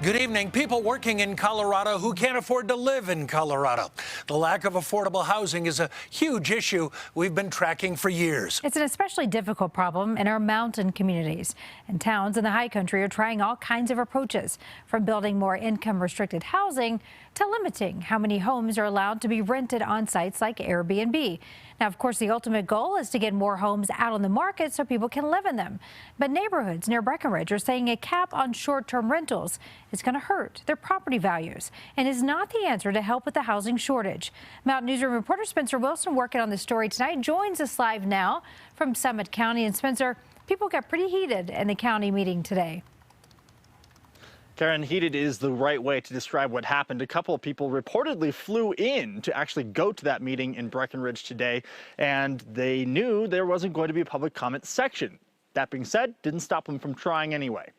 Good evening. People working in Colorado who can't afford to live in Colorado. The lack of affordable housing is a huge issue we've been tracking for years. It's an especially difficult problem in our mountain communities. And towns in the high country are trying all kinds of approaches, from building more income-restricted housing to limiting how many homes are allowed to be rented on sites like Airbnb. Now, of course, the ultimate goal is to get more homes out on the market so people can live in them. But neighborhoods near Breckenridge are saying a cap on short-term rentals is going to hurt their property values and is not the answer to help with the housing shortage. Mountain Newsroom reporter Spencer Wilson, working on this story tonight, joins us live now from Summit County. And Spencer, people got pretty heated in the county meeting today. Karen, heated is the right way to describe what happened. A couple of people reportedly flew in to actually go to that meeting in Breckenridge today, and they knew there wasn't going to be a public comment section. That being said, didn't stop them from trying anyway.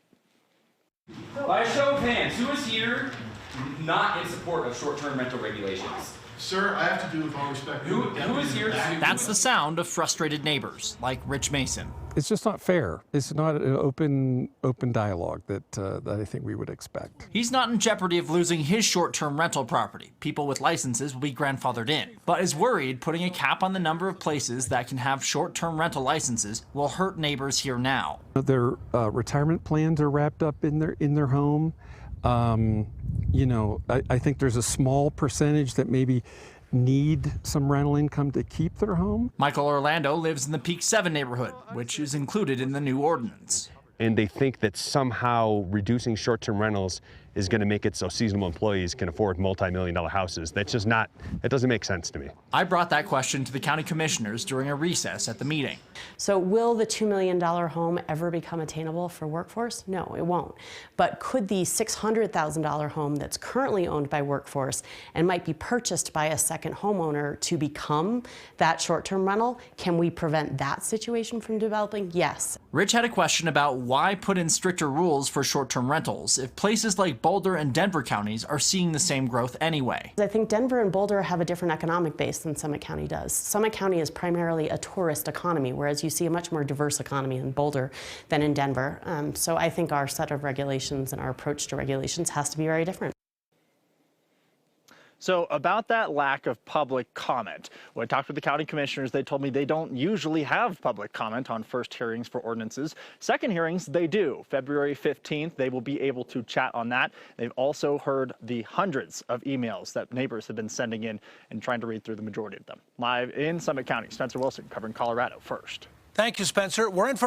By a show of hands, who is here not in support of short-term rental regulations? Sir, I have to do with all respect. Who is here? That's the sound of frustrated neighbors, like Rich Mason. It's just not fair. It's not an open dialogue that I think we would expect. He's not in jeopardy of losing his short-term rental property. People with licenses will be grandfathered in, but is worried putting a cap on the number of places that can have short-term rental licenses will hurt neighbors here now. Their retirement plans are wrapped up in their home. You know, I think there's a small percentage that maybe need some rental income to keep their home. Michael Orlando lives in the Peak 7 neighborhood, which is included in the new ordinance. And they think that somehow reducing short-term rentals is going to make it so seasonal employees can afford multi-million-dollar houses. That's just not, that doesn't make sense to me. I brought that question to the county commissioners during a recess at the meeting. So will the $2 million home ever become attainable for workforce? No, it won't. But could the $600,000 home that's currently owned by workforce and might be purchased by a second homeowner to become that short-term rental, can we prevent that situation from developing? Yes. Rich had a question about why put in stricter rules for short-term rentals if places like Boulder and Denver counties are seeing the same growth anyway. I think Denver and Boulder have a different economic base than Summit County does. Summit County is primarily a tourist economy, whereas you see a much more diverse economy in Boulder than in Denver. So I think our set of regulations and our approach to regulations has to be very different. So about that lack of public comment, when I talked with the county commissioners, they told me they don't usually have public comment on first hearings for ordinances. Second hearings, they do. February 15th, they will be able to chat on that. They've also heard the hundreds of emails that neighbors have been sending in and trying to read through the majority of them. Live in Summit County, Spencer Wilson covering Colorado First. Thank you, Spencer. We're in for